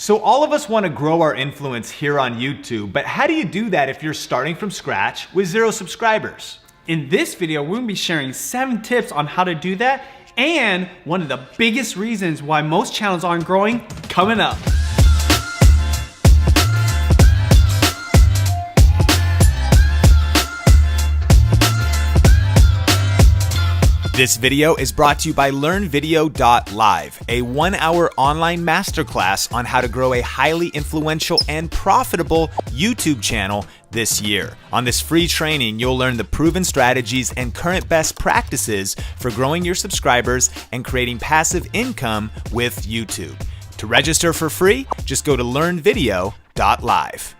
So all of us want to grow our influence here on YouTube, but how do you do that if you're starting from scratch with 0 subscribers? In this video, we're gonna be sharing 7 tips on how to do that, and one of the biggest reasons why most channels aren't growing coming up. This video is brought to you by LearnVideo.live, a 1-hour online masterclass on how to grow a highly influential and profitable YouTube channel this year. On this free training, you'll learn the proven strategies and current best practices for growing your subscribers and creating passive income with YouTube. To register for free, just go to LearnVideo.live.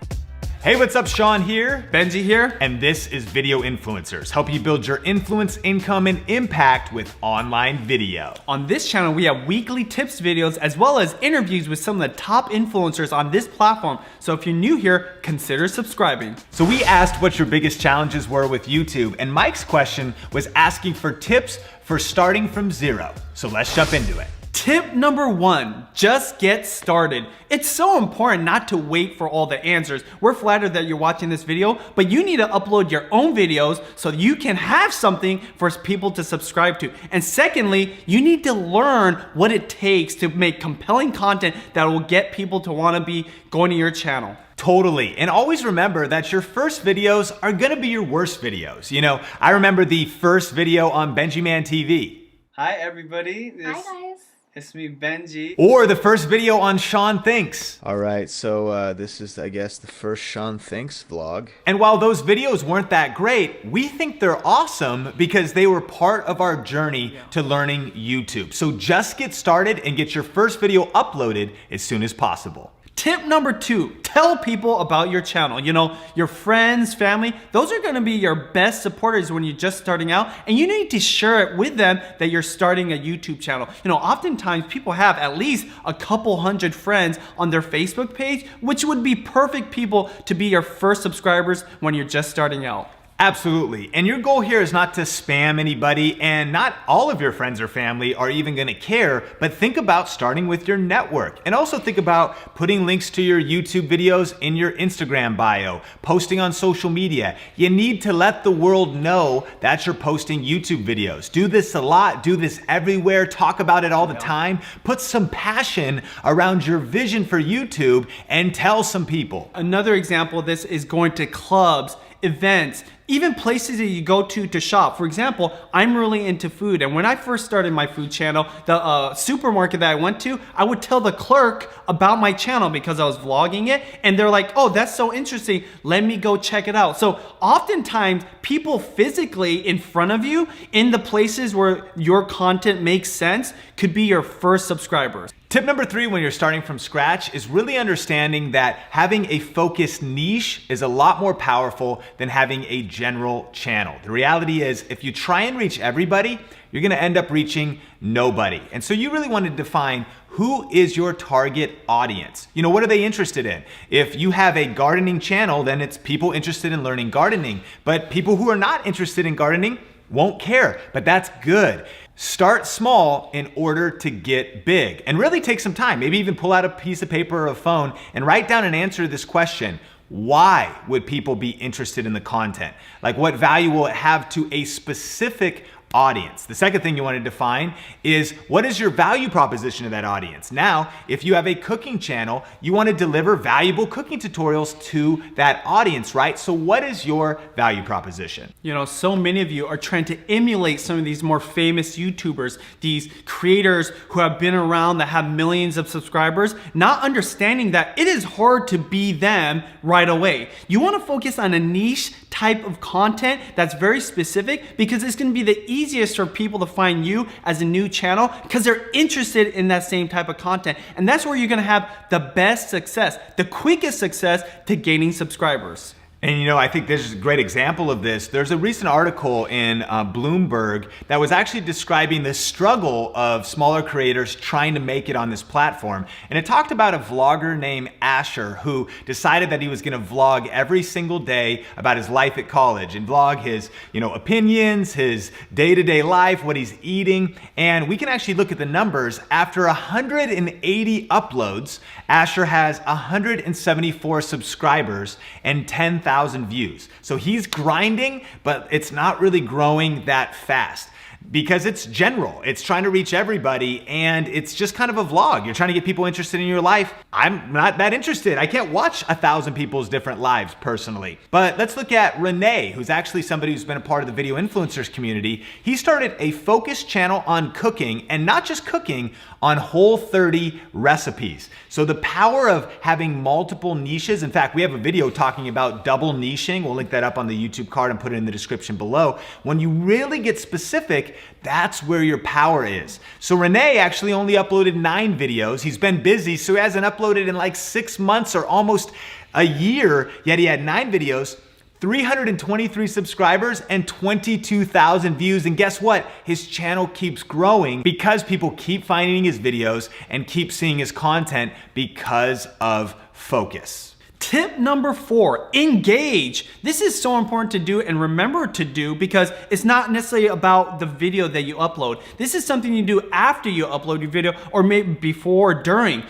Hey, what's up? Sean here. Benji here. And this is Video Influencers, help you build your influence, income, and impact with online video. On this channel, we have weekly tips videos as well as interviews with some of the top influencers on this platform. So if you're new here, consider subscribing. So we asked what your biggest challenges were with YouTube, and Mike's question was asking for tips for starting from 0. So let's jump into it. Tip number 1, just get started. It's so important not to wait for all the answers. We're flattered that you're watching this video, but you need to upload your own videos so you can have something for people to subscribe to. And secondly, you need to learn what it takes to make compelling content that will get people to want to be going to your channel. Totally. And always remember that your first videos are gonna be your worst videos. You know, I remember the first video on Benjiman TV. Hi everybody. Hi guys. It's me, Benji. Or the first video on Sean Thinks. All right, so this is, I guess, the first Sean Thinks vlog. And while those videos weren't that great, we think they're awesome because they were part of our journey to learning YouTube. So just get started and get your first video uploaded as soon as possible. Tip number 2, tell people about your channel. You know, your friends, family, those are gonna be your best supporters when you're just starting out, and you need to share it with them that you're starting a YouTube channel. You know, oftentimes people have at least a couple hundred friends on their Facebook page, which would be perfect people to be your first subscribers when you're just starting out. Absolutely. And your goal here is not to spam anybody, and not all of your friends or family are even gonna care, but think about starting with your network. And also think about putting links to your YouTube videos in your Instagram bio, posting on social media. You need to let the world know that you're posting YouTube videos. Do this a lot, do this everywhere, talk about it all the time. Put some passion around your vision for YouTube and tell some people. Another example of this is going to clubs, events, even places that you go to shop. For example, I'm really into food, and when I first started my food channel, the supermarket that I went to, I would tell the clerk about my channel because I was vlogging it, and they're like, oh, that's so interesting, let me go check it out. So oftentimes, people physically in front of you, in the places where your content makes sense, could be your first subscribers. Tip number 3 when you're starting from scratch is really understanding that having a focused niche is a lot more powerful than having a general channel. The reality is, if you try and reach everybody, you're gonna end up reaching nobody. And so you really want to define who is your target audience. You know, what are they interested in? If you have a gardening channel, then it's people interested in learning gardening. But people who are not interested in gardening won't care, but that's good. Start small in order to get big, and really take some time. Maybe even pull out a piece of paper or a phone and write down an answer to this question. Why would people be interested in the content? Like, what value will it have to a specific audience? The second thing you want to define is, what is your value proposition to that audience? Now, if you have a cooking channel, you want to deliver valuable cooking tutorials to that audience, right? So what is your value proposition? You know, so many of you are trying to emulate some of these more famous YouTubers, these creators who have been around that have millions of subscribers, not understanding that it is hard to be them right away. You want to focus on a niche type of content that's very specific, because it's going to be the easiest for people to find you as a new channel because they're interested in that same type of content. And that's where you're going to have the best success, the quickest success to gaining subscribers. And you know, I think this is a great example of this. There's a recent article in Bloomberg that was actually describing the struggle of smaller creators trying to make it on this platform. And it talked about a vlogger named Asher who decided that he was gonna vlog every single day about his life at college and vlog his, opinions, his day-to-day life, what he's eating. And we can actually look at the numbers. After 180 uploads, Asher has 174 subscribers and 10,000 views. So he's grinding, but it's not really growing that fast because it's general. It's trying to reach everybody and it's just kind of a vlog. You're trying to get people interested in your life. I'm not that interested. I can't watch 1,000 people's different lives personally. But let's look at Renee, who's actually somebody who's been a part of the video influencers community. He started a focused channel on cooking, and not just cooking, on Whole30 recipes. So the power of having multiple niches. In fact, we have a video talking about double niching. We'll link that up on the YouTube card and put it in the description below. When you really get specific, that's where your power is. So Renee actually only uploaded 9 videos. He's been busy, so he hasn't uploaded in like 6 months or almost a year, yet he had 9 videos, 323 subscribers and 22,000 views. And guess what? His channel keeps growing because people keep finding his videos and keep seeing his content because of focus. Tip number 4, engage. This is so important to do and remember to do because it's not necessarily about the video that you upload. This is something you do after you upload your video or maybe before or during.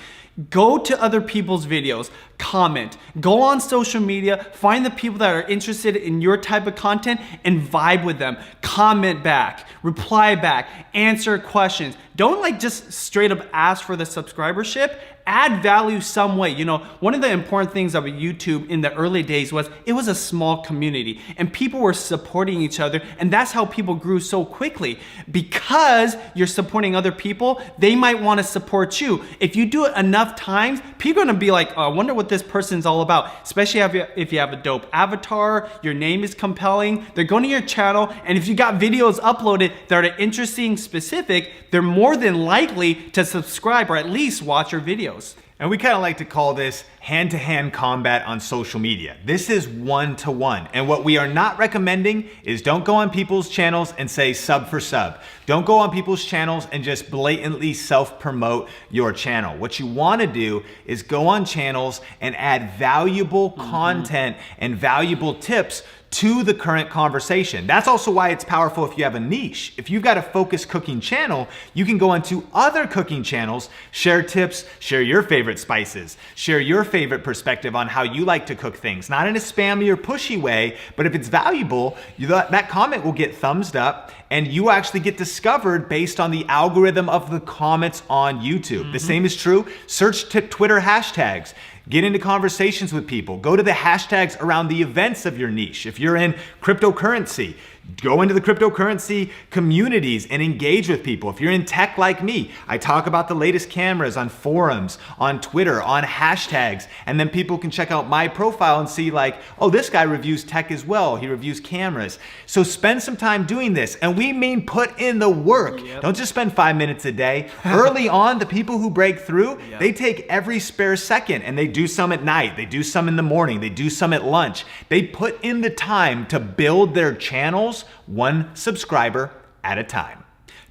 Go to other people's videos, comment, go on social media, find the people that are interested in your type of content and vibe with them. Comment back, reply back, answer questions. Don't just straight up ask for the subscribership. Add value some way. One of the important things about YouTube in the early days was it was a small community and people were supporting each other, and that's how people grew so quickly. Because you're supporting other people, they might want to support you. If you do it enough times, people are going to be like, oh, I wonder what this person's all about. Especially if you have a dope avatar, your name is compelling, they're going to your channel, and if you got videos uploaded that are interesting, specific, they're more than likely to subscribe or at least watch your videos. And we kind of like to call this hand-to-hand combat on social media. This is one-to-one. And what we are not recommending is don't go on people's channels and say sub for sub. Don't go on people's channels and just blatantly self-promote your channel. What you want to do is go on channels and add valuable content and valuable tips to the current conversation. That's also why it's powerful if you have a niche. If you've got a focused cooking channel, you can go onto other cooking channels, share tips, share your favorite spices, share your favorite perspective on how you like to cook things. Not in a spammy or pushy way, but if it's valuable, that comment will get thumbs up and you actually get discovered based on the algorithm of the comments on YouTube. The same is true. Search Twitter hashtags. Get into conversations with people. Go to the hashtags around the events of your niche. If you're in cryptocurrency, go into the cryptocurrency communities and engage with people. If you're in tech like me, I talk about the latest cameras on forums, on Twitter, on hashtags, and then people can check out my profile and see oh, this guy reviews tech as well. He reviews cameras. So spend some time doing this, and we mean put in the work. Yep. Don't just spend 5 minutes a day. Early on, the people who break through, they take every spare second, and they do some at night, they do some in the morning, they do some at lunch. They put in the time to build their channels one subscriber at a time.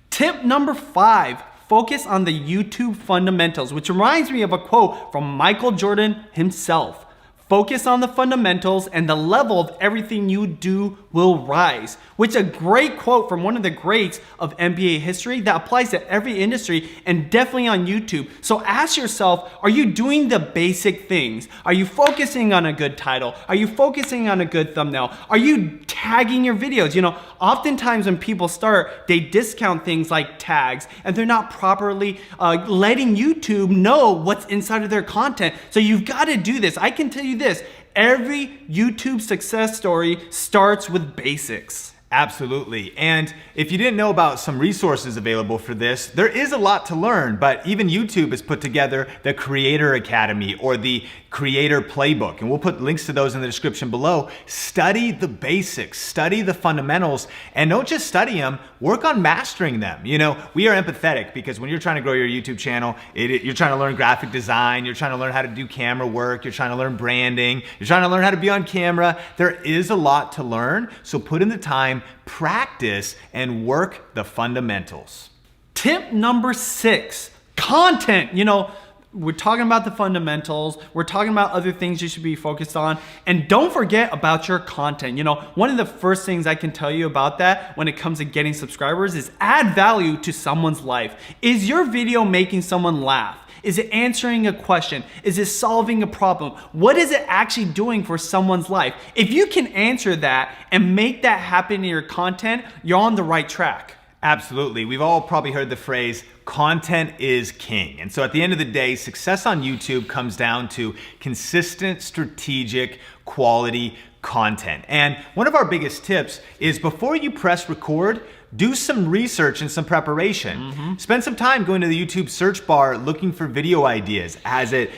Tip number 5, focus on the YouTube fundamentals, which reminds me of a quote from Michael Jordan himself. Focus on the fundamentals and the level of everything you do will rise. Which is a great quote from one of the greats of NBA history that applies to every industry and definitely on YouTube. So ask yourself, are you doing the basic things? Are you focusing on a good title? Are you focusing on a good thumbnail? Are you tagging your videos? Oftentimes when people start, they discount things like tags and they're not properly letting YouTube know what's inside of their content. So you've got to do this. I can tell you this, every YouTube success story starts with basics. Absolutely. And if you didn't know about some resources available for this, there is a lot to learn, but even YouTube has put together the Creator Academy or the Creator Playbook, and we'll put links to those in the description below. Study the basics, study the fundamentals, and don't just study them, work on mastering them. You know, we are empathetic because when you're trying to grow your YouTube channel, you're trying to learn graphic design, you're trying to learn how to do camera work, you're trying to learn branding, you're trying to learn how to be on camera. There is a lot to learn, so put in the time, practice, and work the fundamentals. Tip number 6, content. You know, we're talking about the fundamentals, we're talking about other things you should be focused on, and don't forget about your content. You know, one of the first things I can tell you about that when it comes to getting subscribers is add value to someone's life. Is your video making someone laugh? Is it answering a question? Is it solving a problem? What is it actually doing for someone's life? If you can answer that and make that happen in your content, you're on the right track. Absolutely. We've all probably heard the phrase, content is king. And so at the end of the day, success on YouTube comes down to consistent, strategic, quality content. And one of our biggest tips is before you press record, do some research and some preparation. Spend some time going to the YouTube search bar looking for video ideas.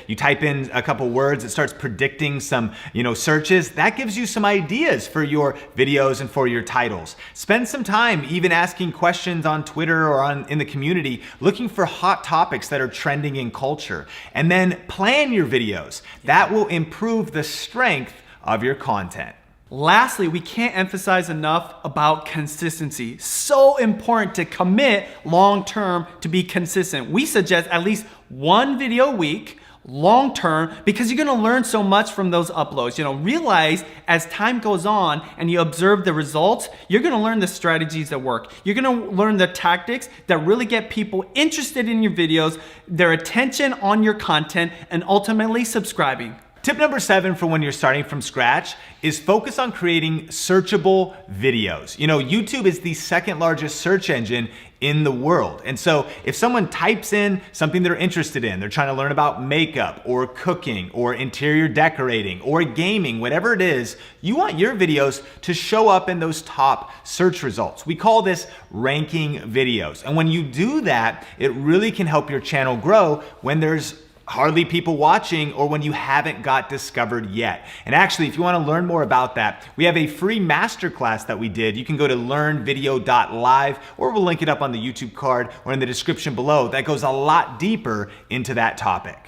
You type in a couple words, it starts predicting some, searches. That gives you some ideas for your videos and for your titles. Spend some time even asking questions on Twitter or in the community, looking for hot topics that are trending in culture. And then plan your videos. That will improve the strength of your content. Lastly, we can't emphasize enough about consistency. So important to commit long-term to be consistent. We suggest at least one video a week, long-term, because you're gonna learn so much from those uploads. Realize as time goes on and you observe the results, you're gonna learn the strategies that work. You're gonna learn the tactics that really get people interested in your videos, their attention on your content, and ultimately subscribing. Tip number 7 for when you're starting from scratch is focus on creating searchable videos. YouTube is the second largest search engine in the world. And so if someone types in something they're interested in, they're trying to learn about makeup or cooking or interior decorating or gaming, whatever it is, you want your videos to show up in those top search results. We call this ranking videos. And when you do that, it really can help your channel grow when there's hardly people watching or when you haven't got discovered yet. And actually, if you want to learn more about that, we have a free masterclass that we did. You can go to learnvideo.live or we'll link it up on the YouTube card or in the description below. That goes a lot deeper into that topic.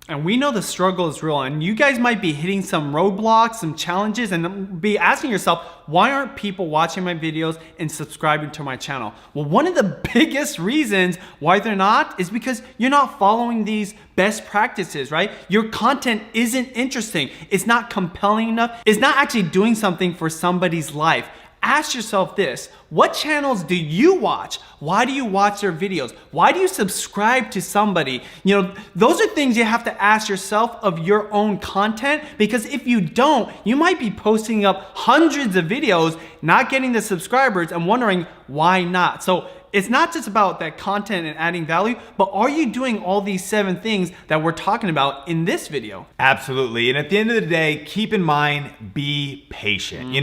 And we know the struggle is real, and you guys might be hitting some roadblocks, some challenges, and be asking yourself, why aren't people watching my videos and subscribing to my channel? Well, one of the biggest reasons why they're not is because you're not following these best practices, right? Your content isn't interesting. It's not compelling enough. It's not actually doing something for somebody's life. Ask yourself this, what channels do you watch? Why do you watch their videos? Why do you subscribe to somebody? Those are things you have to ask yourself of your own content, because if you don't, you might be posting up hundreds of videos, not getting the subscribers and wondering why not. So it's not just about that content and adding value, but are you doing all these 7 things that we're talking about in this video? Absolutely. And at the end of the day, keep in mind, be patient.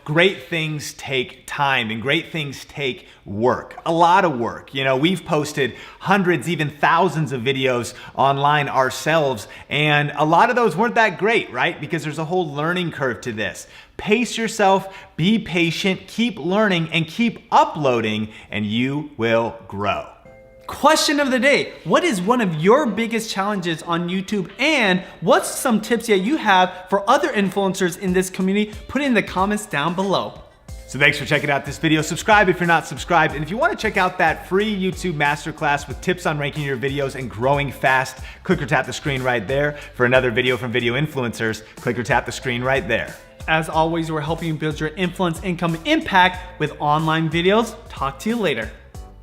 Great things take time and great things take work, a lot of work. We've posted hundreds, even thousands of videos online ourselves, and a lot of those weren't that great, right? Because there's a whole learning curve to this. Pace yourself, be patient, keep learning, and keep uploading, and you will grow. Question of the day, what is one of your biggest challenges on YouTube, and what's some tips that you have for other influencers in this community? Put it in the comments down below. So thanks for checking out this video. Subscribe if you're not subscribed. And if you want to check out that free YouTube masterclass with tips on ranking your videos and growing fast, click or tap the screen right there. For another video from Video Influencers, click or tap the screen right there. As always, we're helping you build your influence, income, impact with online videos. Talk to you later.